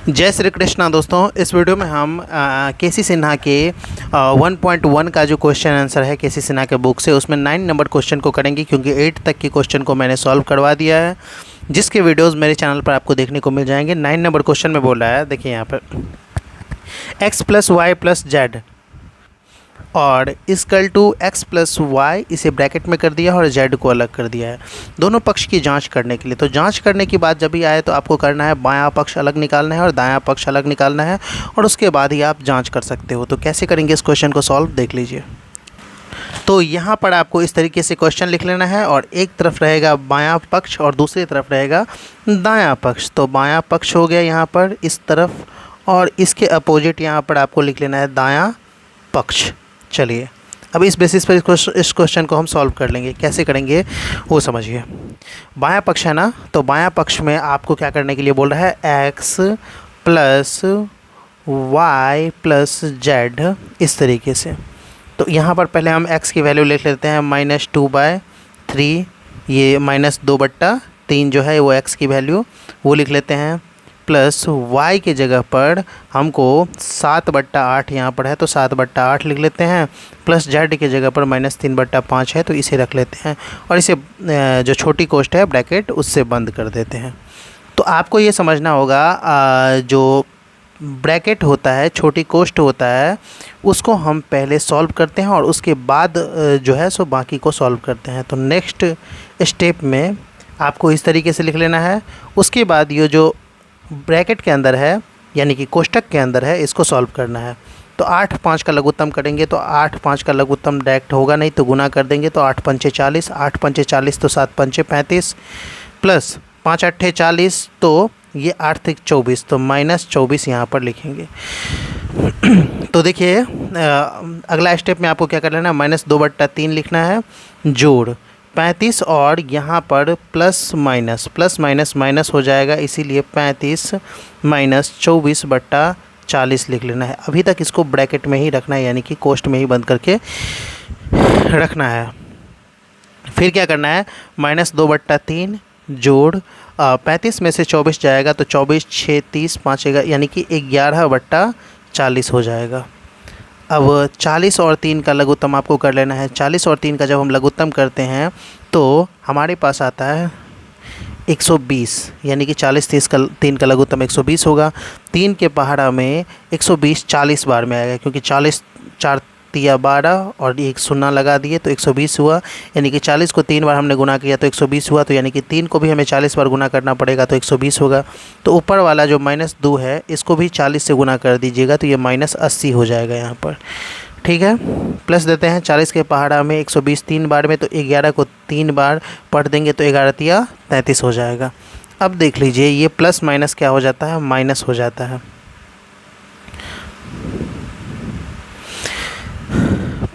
जय श्री कृष्णा दोस्तों। इस वीडियो में हम केसी सिन्हा के 1.1 का जो क्वेश्चन आंसर है केसी सिन्हा के बुक से, उसमें 9 नंबर क्वेश्चन को करेंगे, क्योंकि 8 तक के क्वेश्चन को मैंने सॉल्व करवा दिया है, जिसके वीडियोस मेरे चैनल पर आपको देखने को मिल जाएंगे। 9 नंबर क्वेश्चन में बोल रहा है, देखिए यहाँ पर x plus Y plus z और equal to x plus y, इसे ब्रैकेट में कर दिया और z को अलग कर दिया है दोनों पक्ष की जांच करने के लिए। तो जांच करने की बात जब भी आए तो आपको करना है बायां पक्ष अलग निकालना है और दायां पक्ष अलग निकालना है, और उसके बाद ही आप जांच कर सकते हो। तो कैसे करेंगे इस क्वेश्चन को सॉल्व, देख लीजिए। तो यहाँ पर आपको इस तरीके से क्वेश्चन लिख लेना है, और एक तरफ रहेगा बायां पक्ष और दूसरी तरफ रहेगा दायां पक्ष। तो बायां पक्ष हो गया यहाँ पर इस तरफ, और इसके अपोजिट यहाँ पर आपको लिख लेना है दायां पक्ष। चलिए अब इस बेसिस पर इस क्वेश्चन को हम सॉल्व कर लेंगे। कैसे करेंगे वो समझिए। बायां पक्ष है ना, तो बायां पक्ष में आपको क्या करने के लिए बोल रहा है, x plus Y plus Z, इस तरीके से। तो यहाँ पर पहले हम x की वैल्यू लिख लेते हैं -2/3, ये -2/3 जो है वो x की वैल्यू वो लिख लेते हैं, प्लस y के जगह पर हमको 7/8 यहाँ पर है तो 7/8 लिख लेते हैं, प्लस z के जगह पर -3/5 है तो इसे रख लेते हैं, और इसे जो छोटी कोष्ट है ब्रैकेट उससे बंद कर देते हैं। तो आपको ये समझना होगा जो ब्रैकेट होता है, छोटी कोष्ट होता है, उसको हम पहले सॉल्व करते हैं और उसके बाद जो है सो बाकी को सॉल्व करते हैं। तो नेक्स्ट स्टेप में आपको इस तरीके से लिख लेना है। उसके बाद ये जो ब्रैकेट के अंदर है यानी कि कोष्टक के अंदर है, इसको सॉल्व करना है। तो 8 5 का लघुत्तम करेंगे, तो 8 5 का लघुत्तम डायरेक्ट होगा नहीं, तो गुना कर देंगे, तो 8 पंचे 40, 8 पंचे 40 तो 7 पंचे 35, प्लस 5 8 40, तो ये 8 3 24, तो -24 यहाँ पर लिखेंगे। तो देखिए अगला स्टेप में आपको क्या कर लेना है, -2/3 लिखना है, जोड़ 35, और यहाँ पर प्लस माइनस माइनस हो जाएगा, इसीलिए 35 - 24/40 लिख लेना है। अभी तक इसको ब्रैकेट में ही रखना है, यानी कि कोष्ट में ही बंद करके रखना है। फिर क्या करना है, -2/3 जोड़ 35 में से 24 जाएगा तो 24 6 30 5, यानी कि 11/40 हो जाएगा। अब 40 और 3 का लघुत्तम आपको कर लेना है। 40 और 3 का जब हम लघुत्तम करते हैं तो हमारे पास आता है 120, यानी कि 40 30 का 3 का लघुत्तम 120 होगा। 3 के पहाड़ा में 120 40 बार में आएगा, क्योंकि 40 4 तिया 12 और एक शून्य लगा दिए तो 120 हुआ, यानी कि 40 को 3 बार हमने गुना किया तो 120 हुआ, तो यानी कि 3 को भी हमें 40 बार गुना करना पड़ेगा तो 120 होगा। तो ऊपर वाला जो -2 है इसको भी 40 से गुना कर दीजिएगा, तो ये -80 हो जाएगा यहाँ पर, ठीक है। प्लस देते हैं 40 के पहाड़ा में 120 3 बार में, तो 11 को 3 बार पढ़ देंगे तो 11 तिया 33 हो जाएगा। अब देख लीजिए ये प्लस माइनस क्या हो जाता है, माइनस हो जाता है।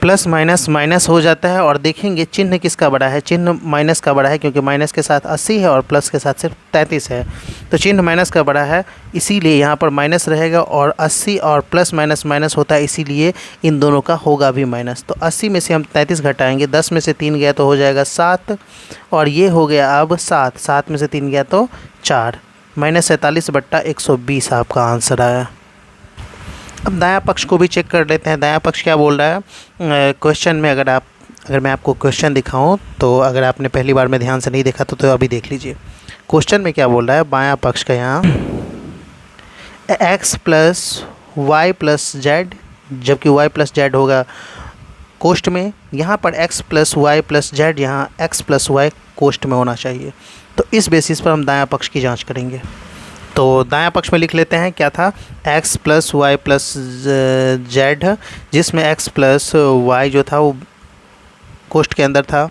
प्लस माइनस माइनस हो जाता है, और देखेंगे चिन्ह किसका बड़ा है, चिन्ह माइनस का बड़ा है, क्योंकि माइनस के साथ 80 है और प्लस के साथ सिर्फ 33 है, तो चिन्ह माइनस का बड़ा है, इसीलिए यहाँ पर माइनस रहेगा। और 80 और प्लस माइनस माइनस होता है, इसीलिए इन दोनों का होगा भी माइनस। तो 80 में से हम 33 घटाएंगे, 10 में से 3 गया तो हो जाएगा 7, और ये हो गया अब 7, 7 में से 3 गया तो 4, -47/120 आपका आंसर आया। अब दायां पक्ष को भी चेक कर लेते हैं। दायां पक्ष क्या बोल रहा है क्वेश्चन में, अगर मैं आपको क्वेश्चन दिखाऊं, तो अगर आपने पहली बार में ध्यान से नहीं देखा तो अभी देख लीजिए। क्वेश्चन में क्या बोल रहा है, बायां पक्ष का यहाँ x plus Y plus Z, जबकि y प्लस जेड होगा कोष्ट में, यहाँ पर x plus Y plus Z, यहाँ x प्लस वाई कोष्ट में होना चाहिए। तो इस बेसिस पर हम दायां पक्ष की जाँच करेंगे। तो दायां पक्ष में लिख लेते हैं क्या था, x plus Y plus Z, जिसमें x प्लस वाई जो था वो कोष्ट के अंदर था।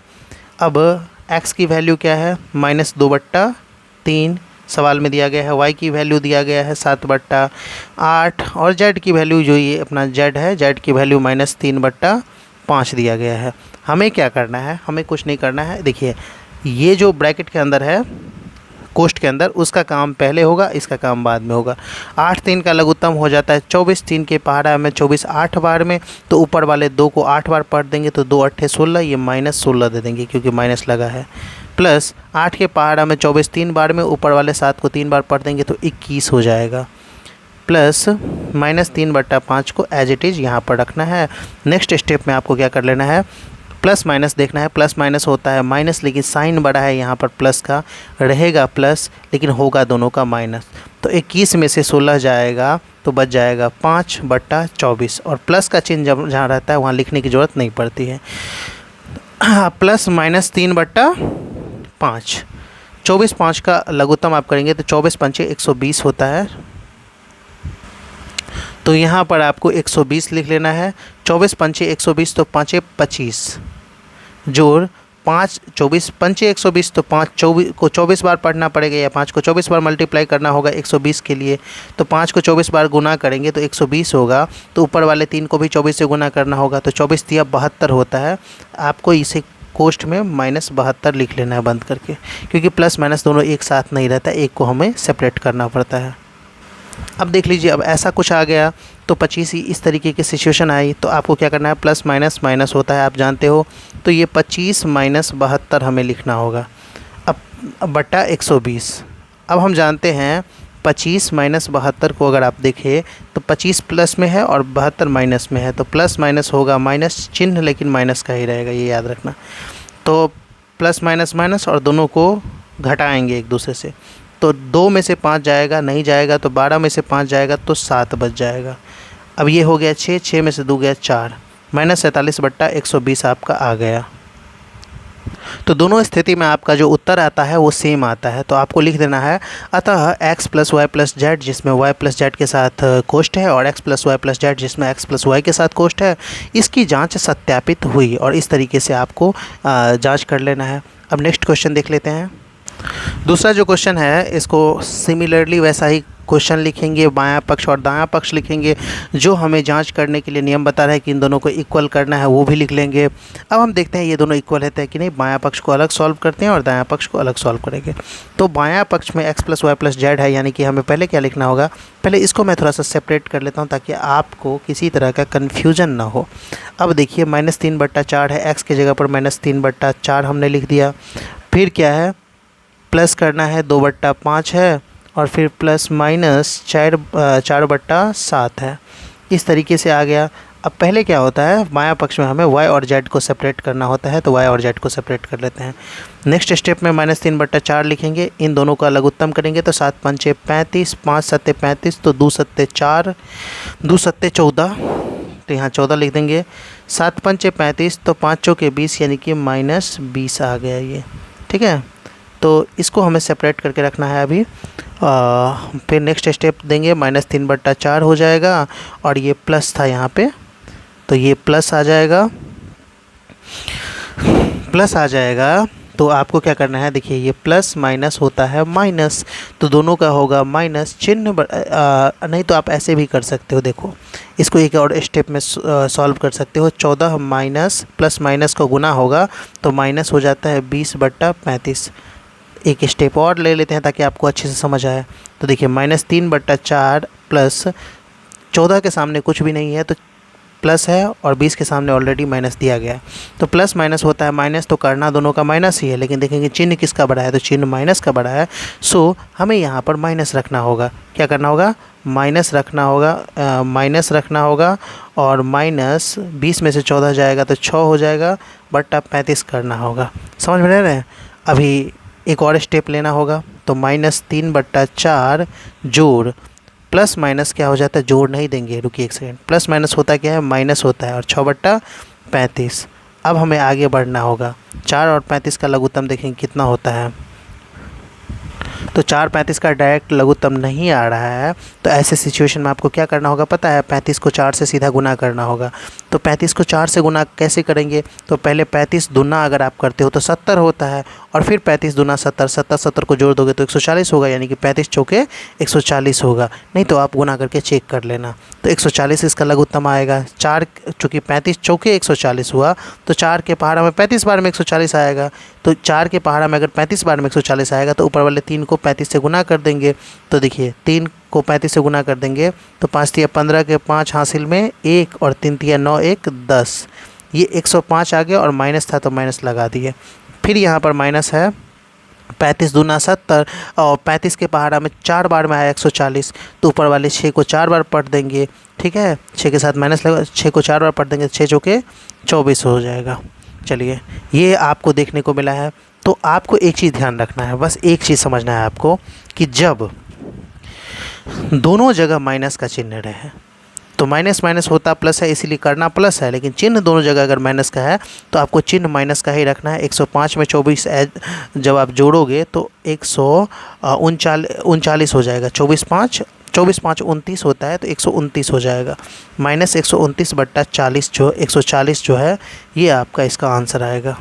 अब x की वैल्यू क्या है, -2/3 सवाल में दिया गया है, y की वैल्यू दिया गया है 7/8, और z की वैल्यू जो ये अपना z है, z की वैल्यू -3/5 दिया गया है। हमें क्या करना है, हमें कुछ नहीं करना है। देखिए ये जो ब्रैकेट के अंदर है कोष्ट के अंदर, उसका काम पहले होगा, इसका काम बाद में होगा। 8 3 का लघुत्तम हो जाता है 24, 3 के पहाड़ा में 24 8 बार में, तो ऊपर वाले 2 को 8 बार पढ़ देंगे तो 2 8 16, ये -16 दे देंगे क्योंकि माइनस लगा है, प्लस 8 के पहाड़ा में 24 3 बार में, ऊपर वाले 7 को 3 बार पढ़ देंगे तो 21 हो जाएगा। प्लस -3/5 को एज इट इज़ यहाँ पर रखना है। नेक्स्ट स्टेप में आपको क्या कर लेना है, प्लस माइनस देखना है। प्लस माइनस होता है माइनस, लेकिन साइन बड़ा है यहाँ पर प्लस का, रहेगा प्लस लेकिन होगा दोनों का माइनस। तो 21 में से 16 जाएगा तो बच जाएगा 5/24, और प्लस का चिन्ह जब जहाँ रहता है वहाँ लिखने की ज़रूरत नहीं पड़ती है। प्लस -3/5, 24/5 का लघुत्तम आप करेंगे तो 24×5 120 होता है। तो यहाँ पर आपको 120 लिख लेना है। 24×5 120 तो 5 25 जोड़ 5 24 5 120 तो 5 24 को 24 बार पढ़ना पड़ेगा, या 5 को 24 बार मल्टीप्लाई करना होगा 120 के लिए। तो 5 को 24 बार गुना करेंगे तो 120 होगा। तो ऊपर वाले 3 को भी 24 से गुना करना होगा, तो 24 × 72 होता है। आपको इसे कोष्ठ में -72 लिख लेना है बंद करके, क्योंकि प्लस माइनस दोनों एक साथ नहीं रहता, एक को हमें सेपरेट करना पड़ता है। अब देख लीजिए, अब ऐसा कुछ आ गया तो 25 ही इस तरीके की सिचुएशन आई तो आपको क्या करना है, प्लस माइनस माइनस होता है आप जानते हो। तो ये 25 - 72 हमें लिखना होगा। अब बटा 120। अब हम जानते हैं 25 - 72 को अगर आप देखें तो 25 प्लस में है और 72 माइनस में है, तो प्लस माइनस होगा माइनस चिन्ह, लेकिन माइनस का ही रहेगा, ये याद रखना। तो प्लस माइनस माइनस और दोनों को घटाएंगे एक दूसरे से। तो 2 में से 5 जाएगा, नहीं जाएगा, तो 12 में से 5 जाएगा तो 7 बच जाएगा। अब ये हो गया 6, 6 में से 2 गया 4, -47/120 आपका आ गया। तो दोनों स्थिति में आपका जो उत्तर आता है वो सेम आता है। तो आपको लिख देना है, अतः x + y + z जिसमें y + z के साथ कोष्ठ है, और x + y + z जिसमें x + y के साथ कोष्ठ है, इसकी जांच सत्यापित हुई। और इस तरीके से आपको जांच कर लेना है। अब नेक्स्ट क्वेश्चन देख लेते हैं। दूसरा जो क्वेश्चन है इसको सिमिलरली वैसा ही क्वेश्चन लिखेंगे, बायां पक्ष और दायां पक्ष लिखेंगे। जो हमें जांच करने के लिए नियम बता रहा है कि इन दोनों को इक्वल करना है वो भी लिख लेंगे। अब हम देखते हैं ये दोनों इक्वल रहते हैं कि नहीं। बायां पक्ष को अलग सॉल्व करते हैं और दायां पक्ष को अलग सॉल्व करेंगे। तो बायां पक्ष में x + y + z है, यानी कि हमें पहले क्या लिखना होगा, पहले इसको मैं थोड़ा सा सेपरेट कर लेता हूँ ताकि आपको किसी तरह का कन्फ्यूजन ना हो। अब देखिए -3/4 है, x की जगह पर -3/4 हमने लिख दिया। फिर क्या है, प्लस करना है 2/5 है, और फिर प्लस माइनस 4/7 है। इस तरीके से आ गया। अब पहले क्या होता है, बायां पक्ष में हमें y और z को सेपरेट करना होता है, तो y और z को सेपरेट कर लेते हैं। नेक्स्ट स्टेप में -3/4 लिखेंगे, इन दोनों का लघुत्तम करेंगे तो 7×5 = 35, 5×7 = 35, तो 2×7 = 4, 2×7 = 14, तो यहाँ 14 लिख देंगे। 7×5 = 35, तो 5 × 20 यानी कि -20 आ गया ये, ठीक है। तो इसको हमें सेपरेट करके रखना है अभी। फिर नेक्स्ट स्टेप देंगे, -3/4 हो जाएगा, और ये प्लस था यहाँ पे, तो ये प्लस आ जाएगा। प्लस आ जाएगा तो आपको क्या करना है, देखिए ये प्लस माइनस होता है माइनस, तो दोनों का होगा माइनस चिन्ह। नहीं तो आप ऐसे भी कर सकते हो, देखो इसको एक और स्टेप में सॉल्व कर सकते हो। 14 माइनस प्लस माइनस को गुना होगा तो माइनस हो जाता है 20/35। एक स्टेप और ले लेते हैं ताकि आपको अच्छे से समझ आए। तो देखिए -3/4 प्लस 14 के सामने कुछ भी नहीं है तो प्लस है, और 20 के सामने ऑलरेडी माइनस दिया गया है। तो प्लस माइनस होता है माइनस, तो करना दोनों का माइनस ही है, लेकिन देखेंगे चिन्ह किसका बड़ा है, तो चिन्ह माइनस का बड़ा है। सो हमें यहाँ पर माइनस रखना होगा। क्या करना होगा, माइनस रखना होगा, माइनस रखना होगा। और माइनस 20 में से 14 जाएगा तो 6 हो जाएगा, बटा 35 करना होगा। समझ में रह रहे हैं। अभी एक और स्टेप लेना होगा, तो -3/4 जोड़ प्लस माइनस क्या हो जाता है, जोड़ नहीं देंगे, रुकिए एक सेकेंड। प्लस माइनस होता क्या है, माइनस होता है, और 6/35। अब हमें आगे बढ़ना होगा। 4 और 35 का लघुत्तम देखेंगे कितना होता है। तो 4 35 का डायरेक्ट लघुत्तम नहीं आ रहा है, तो ऐसे सिचुएशन में आपको क्या करना होगा पता है, 35 को 4 से सीधा गुना करना होगा। तो 35 को 4 से गुना कैसे करेंगे, तो पहले 35 दूना अगर आप करते हो तो 70 होता है, और फिर 35 दूना 70, 70 को जोड़ दोगे तो 140 होगा, यानी कि 35 चौके 140 होगा। नहीं तो आप गुना करके चेक कर लेना, तो 140 इसका लघुत्तम आएगा। 4 चूँकि 35 चौके 140 हुआ, तो 4 के पहाड़ा में 35 बार में 140 आएगा। तो 4 के पहाड़ा में अगर 35 बार में 140 आएगा तो ऊपर वाले 3 को 35 से गुना कर देंगे। तो देखिए 3 को 35 से गुना कर देंगे तो 5 × 15 के 5 हासिल में 1, और 3 × 9 1 10, ये 105 आ गया, और माइनस था तो माइनस लगा दिए। फिर यहाँ पर माइनस है 35 दूना 70 और 35 के पहाड़ा में 4 बार में आया 140, तो ऊपर वाले 6 को 4 बार पढ़ देंगे। ठीक है, 6 के साथ माइनस लगा, 6 को 4 बार पढ़ देंगे, 6 चौके 24 हो जाएगा। चलिए, ये आपको देखने को मिला है। तो आपको एक चीज़ ध्यान रखना है, बस एक चीज़ समझना है आपको कि जब दोनों जगह माइनस का चिन्ह रहे, तो माइनस माइनस होता प्लस है, इसीलिए करना प्लस है, लेकिन चिन्ह दोनों जगह अगर माइनस का है तो आपको चिन्ह माइनस का ही रखना है। 105 में 24 जब आप जोड़ोगे तो 139 हो जाएगा। 24 5 29 होता है, तो 129 हो जाएगा। माइनस 129/40 जो 140 जो है, ये आपका इसका आंसर आएगा।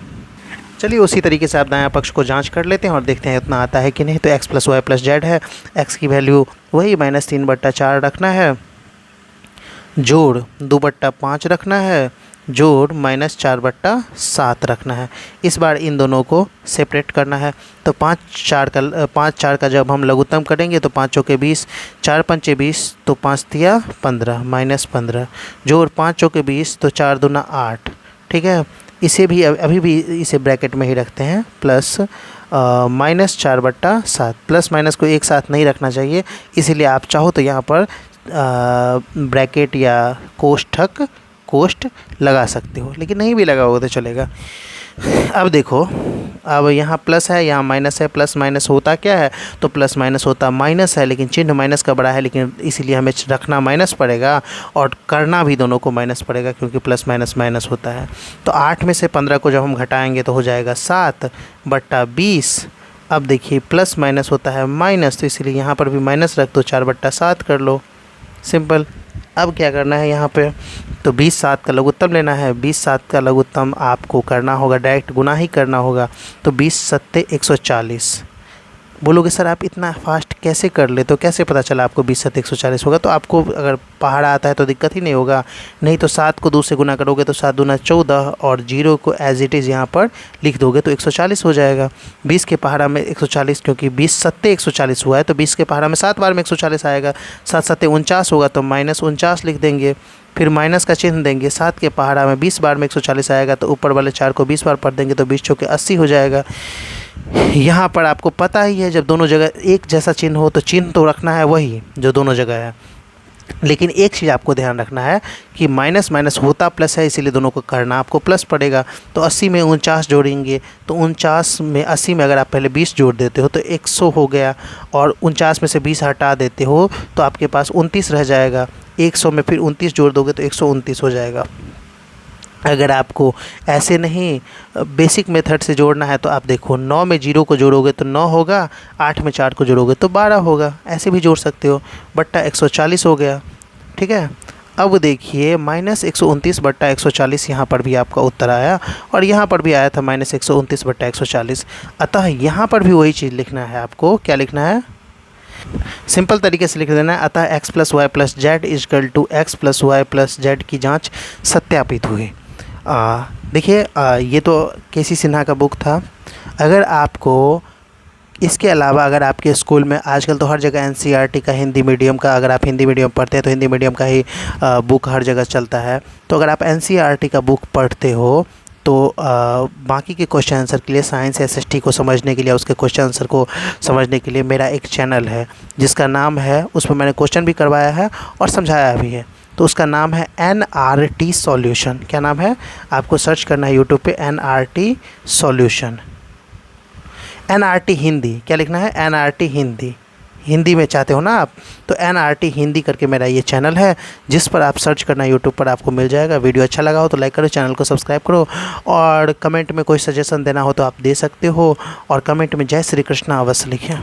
चलिए, उसी तरीके से आप दायां पक्ष को जांच कर लेते हैं और देखते हैं इतना आता है कि नहीं। तो x + y + z है, x की वैल्यू वही -3/4 रखना है, जोड़ 2/5 रखना है, जोड़ -4/7 रखना है। इस बार इन दोनों को सेपरेट करना है। तो 5 4 का जब हम लघुत्तम करेंगे तो 5 चौके 20, 4 पंचे 20, तो 5 तिया 15, -15, जोड़ 5 चौके 20, तो 4 दूना 8। ठीक है, इसे भी अभी भी इसे ब्रैकेट में ही रखते हैं, प्लस -4/7। प्लस माइनस को एक साथ नहीं रखना चाहिए, इसीलिए आप चाहो तो यहाँ पर ब्रैकेट या कोष्ठ लगा सकते हो, लेकिन नहीं भी लगाओगे तो चलेगा। अब देखो, अब यहाँ प्लस है, यहाँ माइनस है। प्लस माइनस होता क्या है, तो प्लस माइनस होता माइनस है, लेकिन चिन्ह माइनस का बड़ा है, लेकिन इसीलिए हमें रखना माइनस पड़ेगा और करना भी दोनों को माइनस पड़ेगा, क्योंकि प्लस माइनस माइनस होता है। तो 8 में से 15 को जब हम घटाएंगे तो हो जाएगा 7/20। अब देखिए, प्लस माइनस होता है माइनस, तो इसीलिए यहाँ पर भी माइनस रख दो, 4/7 कर लो, सिंपल। अब क्या करना है यहाँ पे, तो 20 7 का लघुत्तम लेना है। 20 7 का लघुत्तम आपको करना होगा, डायरेक्ट गुना ही करना होगा। तो 20 7 140। बोलोगे सर आप इतना फास्ट कैसे कर ले, तो कैसे पता चला आपको 20 7 140 होगा? तो आपको अगर पहाड़ा आता है तो दिक्कत ही नहीं होगा। नहीं तो 7 को 2 से गुना करोगे तो 7 दूना 14 और 0 को एज इट इज़ यहाँ पर लिख दोगे तो 140 हो जाएगा। 20 के पहाड़ा में 140, क्योंकि 20 7 140 हुआ है, तो 20 के पहाड़ा में 7 बार में 140 आएगा। 7 7 49 होगा, तो -49 लिख देंगे, फिर माइनस का चिन्ह देंगे। 7 के पहाड़ा में 20 बार में 140 आएगा, तो ऊपर वाले 4 को 20 बार पढ़ देंगे, तो 20 चौके 80 हो जाएगा। यहाँ पर आपको पता ही है, जब दोनों जगह एक जैसा चिन्ह हो तो चिन्ह तो रखना है वही जो दोनों जगह है, लेकिन एक चीज़ आपको ध्यान रखना है कि माइनस माइनस होता प्लस है, इसीलिए दोनों को करना आपको प्लस पड़ेगा। तो 80 में 49 जोड़ेंगे, तो 49 में 80 में अगर आप पहले 20 जोड़ देते हो तो 100 हो गया, और 49 में से 20 हटा देते हो तो आपके पास 29 रह जाएगा। 100 में फिर 29 जोड़ दोगे तो 129 हो जाएगा। अगर आपको ऐसे नहीं बेसिक मेथड से जोड़ना है तो आप देखो, 9 में 0 को जोड़ोगे तो 9 होगा, 8 में 4 को जोड़ोगे तो 12 होगा, ऐसे भी जोड़ सकते हो। बट्टा 140 हो गया। ठीक है, अब देखिए -129/140 यहाँ पर भी आपका उत्तर आया, और यहाँ पर भी आया था -129/140। अतः यहाँ पर भी वही चीज़ लिखना है आपको। क्या लिखना है? सिंपल तरीके से लिख देना है, अतः x + y + z = x + y + z की जांच सत्यापित हुई। देखिए, ये तो केसी सिन्हा का बुक था। अगर आपको इसके अलावा अगर आपके स्कूल में आजकल तो हर जगह NCERT का हिंदी मीडियम का, अगर आप हिंदी मीडियम पढ़ते हैं तो हिंदी मीडियम का ही बुक हर जगह चलता है। तो अगर आप NCERT का बुक पढ़ते हो तो बाकी के क्वेश्चन आंसर के लिए, साइंस SST को समझने के लिए, उसके क्वेश्चन आंसर को समझने के लिए मेरा एक चैनल है जिसका नाम है, उसमें मैंने क्वेश्चन भी करवाया है और समझाया भी है। तो उसका नाम है NRT सॉल्यूशन। क्या नाम है? आपको सर्च करना है यूट्यूब पे NRT सॉल्यूशन। NRT हिंदी, क्या लिखना है? NRT हिंदी। हिंदी में चाहते हो ना आप, तो NRT हिंदी करके मेरा ये चैनल है, जिस पर आप सर्च करना यूट्यूब पर आपको मिल जाएगा। वीडियो अच्छा लगा हो तो लाइक करो, चैनल को सब्सक्राइब करो, और कमेंट में कोई सजेशन देना हो तो आप दे सकते हो, और कमेंट में जय श्री कृष्णा अवश्य लिखें।